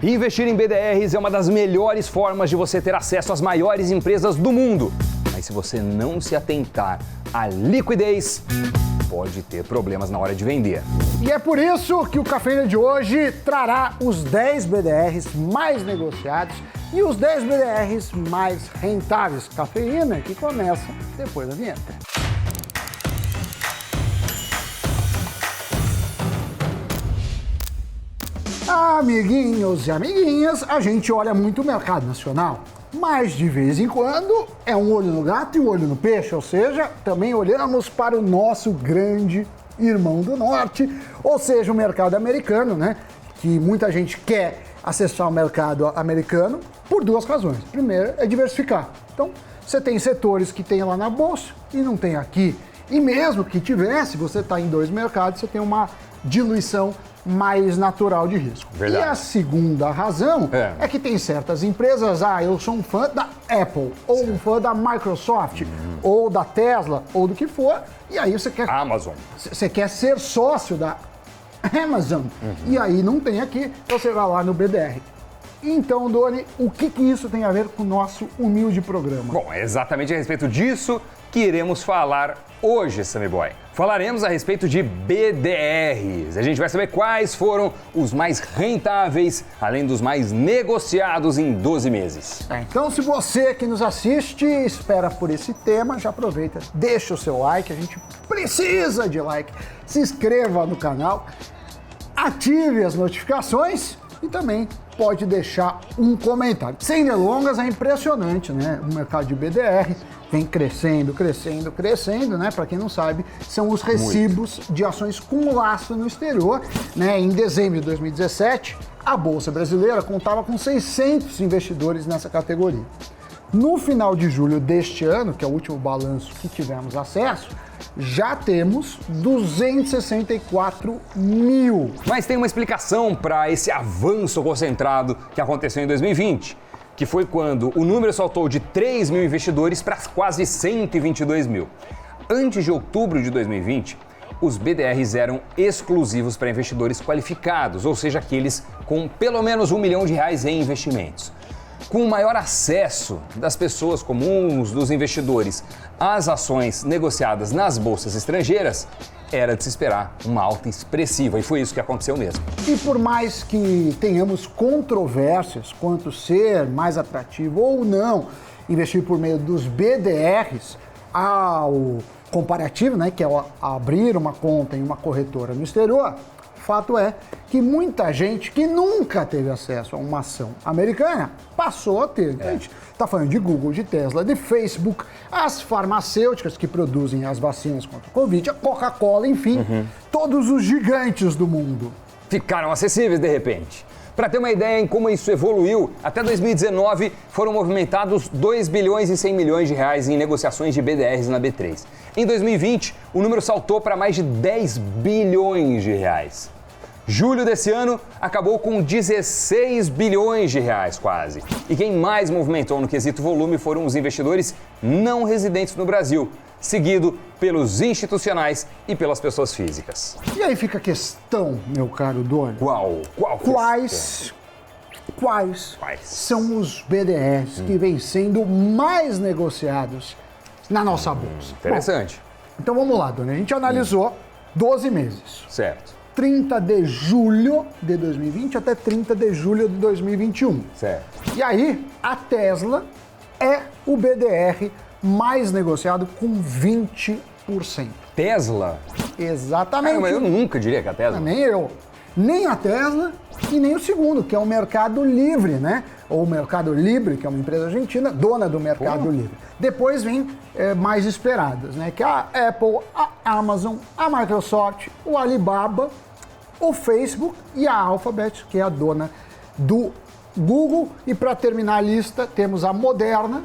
Investir em BDRs é uma das melhores formas de você ter acesso às maiores empresas do mundo. Mas se você não se atentar à liquidez, pode ter problemas na hora de vender. E é por isso que o Cafeína de hoje trará os 10 BDRs mais negociados e os 10 BDRs mais rentáveis. Cafeína que começa depois da vinheta. Amiguinhos e amiguinhas, a gente olha muito o mercado nacional, mas de vez em quando é um olho no gato e um olho no peixe, ou seja, também olhamos para o nosso grande irmão do norte, ou seja, o mercado americano, né? Que muita gente quer acessar o mercado americano por duas razões. Primeiro é diversificar. Então, você tem setores que tem lá na bolsa e não tem aqui. E mesmo que tivesse, você está em dois mercados, você tem uma diluição mais natural de risco. Verdade. E a segunda razão é que tem certas empresas, eu sou um fã da Apple, ou um fã da Microsoft, ou da Tesla, ou do que for, e aí você quer... Amazon. Você quer ser sócio da Amazon, e aí não tem aqui, você vai lá no BDR. Então, Doni, o que isso tem a ver com o nosso humilde programa? Bom, é exatamente a respeito disso que iremos falar hoje, Sammy Boy. Falaremos a respeito de BDRs. A gente vai saber quais foram os mais rentáveis, além dos mais negociados em 12 meses. Então, se você que nos assiste espera por esse tema, já aproveita, deixa o seu like, a gente precisa de like. Se inscreva no canal, ative as notificações e também pode deixar um comentário. Sem delongas, é impressionante, né? O mercado de BDR vem crescendo, né? Para quem não sabe, são os recibos de ações com lastro no exterior, né? Em dezembro de 2017, a Bolsa Brasileira contava com 600 investidores nessa categoria. No final de julho deste ano, que é o último balanço que tivemos acesso, já temos 264 mil. Mas tem uma explicação para esse avanço concentrado que aconteceu em 2020, que foi quando o número saltou de 3 mil investidores para quase 122 mil. Antes de outubro de 2020, os BDRs eram exclusivos para investidores qualificados, ou seja, aqueles com pelo menos R$1 milhão em investimentos. Com o maior acesso das pessoas comuns, dos investidores, às ações negociadas nas bolsas estrangeiras, era de se esperar uma alta expressiva, e foi isso que aconteceu mesmo. E por mais que tenhamos controvérsias quanto ser mais atrativo ou não investir por meio dos BDRs, ao comparativo, né, que é abrir uma conta em uma corretora no exterior, fato é que muita gente que nunca teve acesso a uma ação americana passou a ter. A gente está falando de Google, de Tesla, de Facebook, as farmacêuticas que produzem as vacinas contra o Covid, a Coca-Cola, enfim, todos os gigantes do mundo. Ficaram acessíveis de repente. Para ter uma ideia em como isso evoluiu, até 2019 foram movimentados 2 bilhões e 100 milhões de reais em negociações de BDRs na B3. Em 2020, o número saltou para mais de 10 bilhões de reais. Julho desse ano acabou com 16 bilhões de reais quase. E quem mais movimentou no quesito volume foram os investidores não residentes no Brasil, seguido pelos institucionais e pelas pessoas físicas. E aí fica a questão, meu caro Doni. Quais são os BDRs que vêm sendo mais negociados na nossa bolsa? Interessante. Bom, então vamos lá, Doni. A gente analisou 12 meses. Certo. 30 de julho de 2020 até 30 de julho de 2021. Certo. E aí, a Tesla é o BDR mais negociado com 20%. Tesla? Exatamente. Mas eu nunca diria que a Tesla. Nem eu. Nem a Tesla e nem o segundo, que é o Mercado Livre, né? Ou o Mercado Libre, que é uma empresa argentina, dona do Mercado Livre. Depois vem mais esperadas, né? Que é a Apple, a Amazon, a Microsoft, o Alibaba, o Facebook e a Alphabet, que é a dona do Google. E para terminar a lista, temos a Moderna,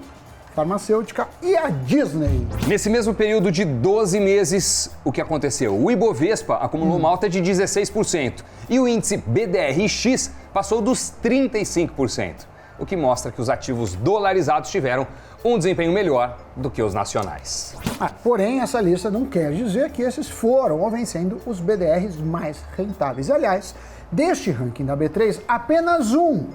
farmacêutica, e a Disney. Nesse mesmo período de 12 meses, o que aconteceu? O Ibovespa acumulou uma alta de 16% e o índice BDRX passou dos 35%, o que mostra que os ativos dolarizados tiveram um desempenho melhor do que os nacionais. Porém, essa lista não quer dizer que esses foram ou vem sendo os BDRs mais rentáveis. Aliás, Deste ranking da B3, apenas um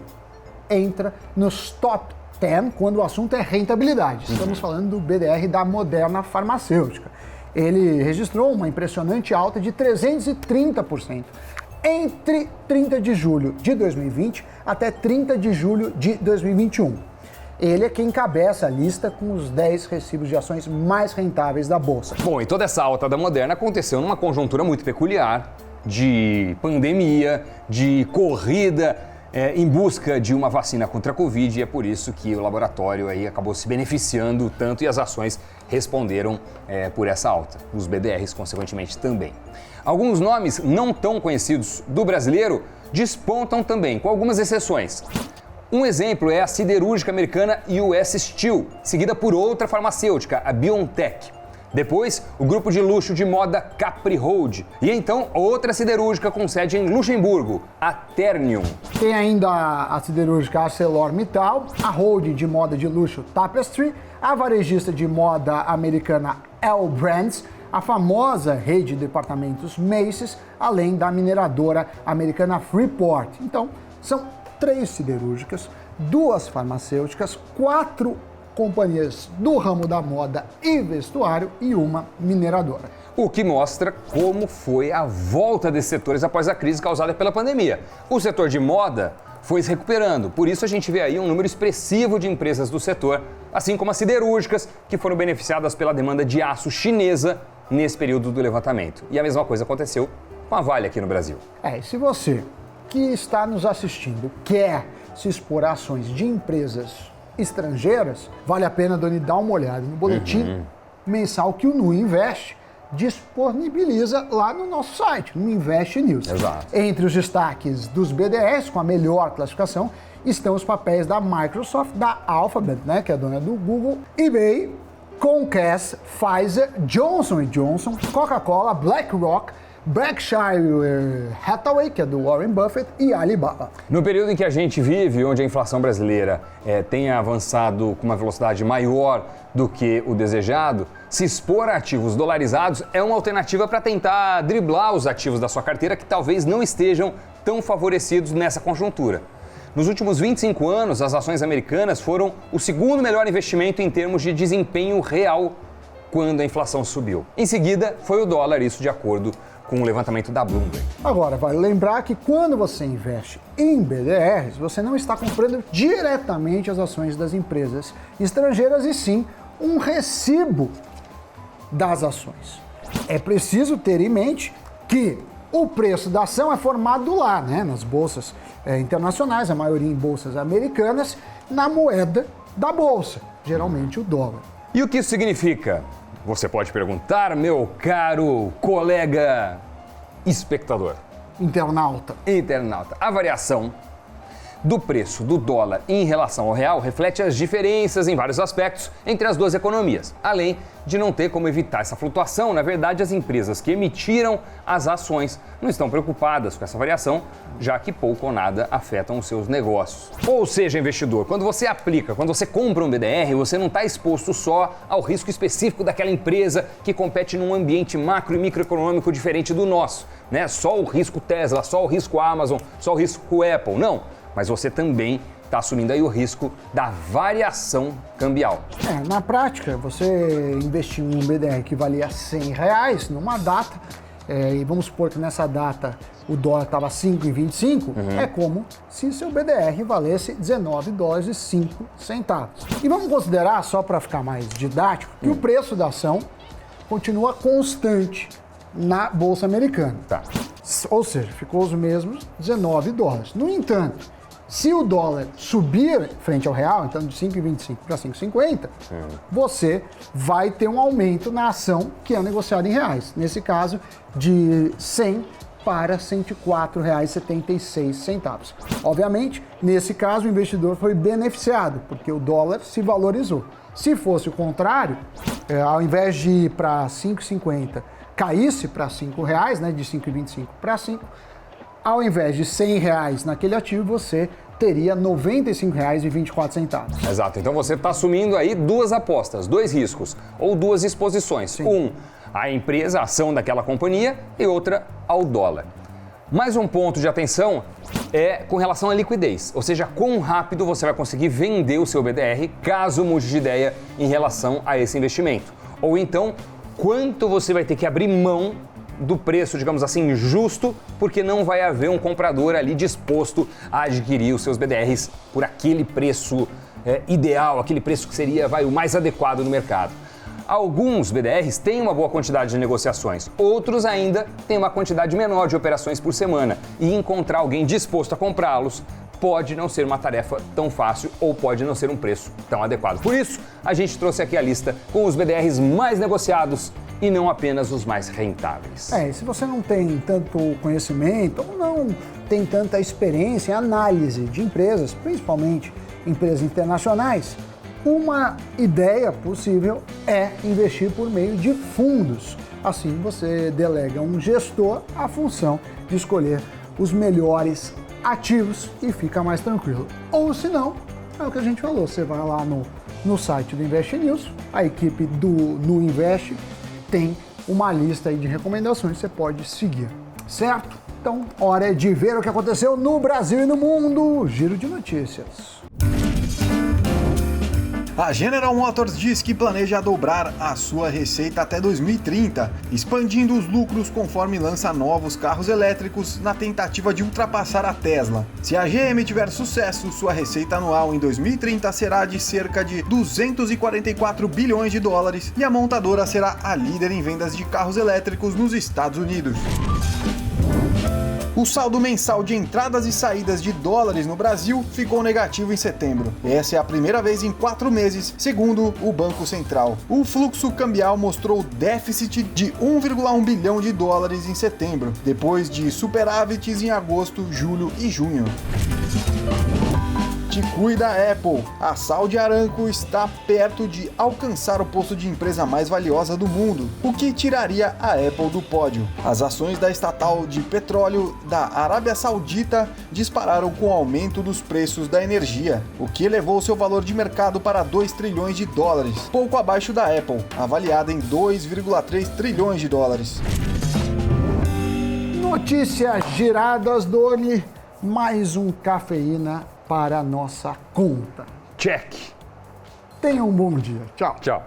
entra nos top 10 quando o assunto é rentabilidade. Estamos falando do BDR da Moderna Farmacêutica. Ele registrou uma impressionante alta de 330% entre 30 de julho de 2020 até 30 de julho de 2021. Ele é quem encabeça a lista com os 10 recibos de ações mais rentáveis da Bolsa. Bom, e toda essa alta da Moderna aconteceu numa conjuntura muito peculiar de pandemia, de corrida em busca de uma vacina contra a Covid, e é por isso que o laboratório aí acabou se beneficiando tanto e as ações responderam por essa alta. Os BDRs, consequentemente, também. Alguns nomes não tão conhecidos do brasileiro despontam também, com algumas exceções. Um exemplo é a siderúrgica americana US Steel, seguida por outra farmacêutica, a BioNTech. Depois, o grupo de luxo de moda Capri Holding. E então, outra siderúrgica com sede em Luxemburgo, a Ternium. Tem ainda a siderúrgica ArcelorMittal, a holding de moda de luxo Tapestry, a varejista de moda americana L Brands, a famosa rede de departamentos Macy's, além da mineradora americana Freeport. Então, são 3 siderúrgicas, 2 farmacêuticas, 4 companhias do ramo da moda e vestuário e uma mineradora. O que mostra como foi a volta desses setores após a crise causada pela pandemia. O setor de moda foi se recuperando, por isso a gente vê aí um número expressivo de empresas do setor, assim como as siderúrgicas, que foram beneficiadas pela demanda de aço chinesa nesse período do levantamento. E a mesma coisa aconteceu com a Vale aqui no Brasil. E se você que está nos assistindo quer se expor a ações de empresas estrangeiras, vale a pena, Doni, dar uma olhada no boletim mensal que o Nu Invest disponibiliza lá no nosso site, no Invest News. Exato. Entre os destaques dos BDRs, com a melhor classificação, estão os papéis da Microsoft, da Alphabet, né, que é a dona do Google, eBay, Comcast, Pfizer, Johnson & Johnson, Coca-Cola, BlackRock, Berkshire Hathaway, que é do Warren Buffett, e Alibaba. No período em que a gente vive, onde a inflação brasileira tem avançado com uma velocidade maior do que o desejado, se expor a ativos dolarizados é uma alternativa para tentar driblar os ativos da sua carteira que talvez não estejam tão favorecidos nessa conjuntura. Nos últimos 25 anos, as ações americanas foram o segundo melhor investimento em termos de desempenho real quando a inflação subiu. Em seguida, foi o dólar, isso de acordo com o levantamento da Bloomberg. Agora, vale lembrar que quando você investe em BDRs, você não está comprando diretamente as ações das empresas estrangeiras, e sim um recibo das ações. É preciso ter em mente que o preço da ação é formado lá, né, nas bolsas internacionais, a maioria em bolsas americanas, na moeda da bolsa, geralmente o dólar. E o que isso significa? Você pode perguntar, meu caro colega espectador. Internauta. A variação do preço do dólar em relação ao real reflete as diferenças em vários aspectos entre as duas economias. Além de não ter como evitar essa flutuação, na verdade, as empresas que emitiram as ações não estão preocupadas com essa variação, já que pouco ou nada afetam os seus negócios. Ou seja, investidor, quando você compra um BDR, você não está exposto só ao risco específico daquela empresa que compete num ambiente macro e microeconômico diferente do nosso, né? Só o risco Tesla, só o risco Amazon, só o risco Apple, não. Mas você também está assumindo aí o risco da variação cambial. Na prática, você investiu em um BDR que valia R$100 numa data, e vamos supor que nessa data o dólar estava 5,25, é como se seu BDR valesse $19,05. E vamos considerar, só para ficar mais didático, que o preço da ação continua constante na Bolsa Americana. Tá. Ou seja, ficou os mesmos $19. No entanto, se o dólar subir frente ao real, então de 5,25 para 5,50, você vai ter um aumento na ação que é negociada em reais. Nesse caso, de 100 para R$ 104,76. Obviamente, nesse caso, o investidor foi beneficiado, porque o dólar se valorizou. Se fosse o contrário, ao invés de ir para 5,50, caísse para R$ 5,00, né, de 5,25 para 5, ao invés de R$ 100 naquele ativo, você teria R$ 95,24. Exato. Então você está assumindo aí duas apostas, dois riscos, ou duas exposições. Sim. Um, a empresa, a ação daquela companhia, e outra, ao dólar. Mais um ponto de atenção é com relação à liquidez, ou seja, quão rápido você vai conseguir vender o seu BDR caso mude de ideia em relação a esse investimento. Ou então, quanto você vai ter que abrir mão do preço, digamos assim, justo, porque não vai haver um comprador ali disposto a adquirir os seus BDRs por aquele preço ideal, aquele preço que seria o mais adequado no mercado. Alguns BDRs têm uma boa quantidade de negociações, outros ainda têm uma quantidade menor de operações por semana e encontrar alguém disposto a comprá-los pode não ser uma tarefa tão fácil ou pode não ser um preço tão adequado. Por isso, a gente trouxe aqui a lista com os BDRs mais negociados e não apenas os mais rentáveis. E se você não tem tanto conhecimento ou não tem tanta experiência em análise de empresas, principalmente empresas internacionais, uma ideia possível é investir por meio de fundos. Assim, você delega a um gestor a função de escolher os melhores ativos e fica mais tranquilo. Ou se não, é o que a gente falou, você vai lá no site do Invest News, a equipe do No Invest tem uma lista aí de recomendações que você pode seguir, certo? Então, hora de ver o que aconteceu no Brasil e no mundo. Giro de notícias. A General Motors diz que planeja dobrar a sua receita até 2030, expandindo os lucros conforme lança novos carros elétricos na tentativa de ultrapassar a Tesla. Se a GM tiver sucesso, sua receita anual em 2030 será de cerca de 244 bilhões de dólares e a montadora será a líder em vendas de carros elétricos nos Estados Unidos. O saldo mensal de entradas e saídas de dólares no Brasil ficou negativo em setembro. Essa é a primeira vez em 4 meses, segundo o Banco Central. O fluxo cambial mostrou déficit de 1,1 bilhão de dólares em setembro, depois de superávites em agosto, julho e junho. Te cuida, Apple. A Saudi Aramco está perto de alcançar o posto de empresa mais valiosa do mundo, o que tiraria a Apple do pódio. As ações da estatal de petróleo da Arábia Saudita dispararam com o aumento dos preços da energia, o que elevou seu valor de mercado para 2 trilhões de dólares, pouco abaixo da Apple, avaliada em 2,3 trilhões de dólares. Notícias giradas, Doni. Mais um Cafeína para a nossa conta. Check! Tenha um bom dia. Tchau. Tchau.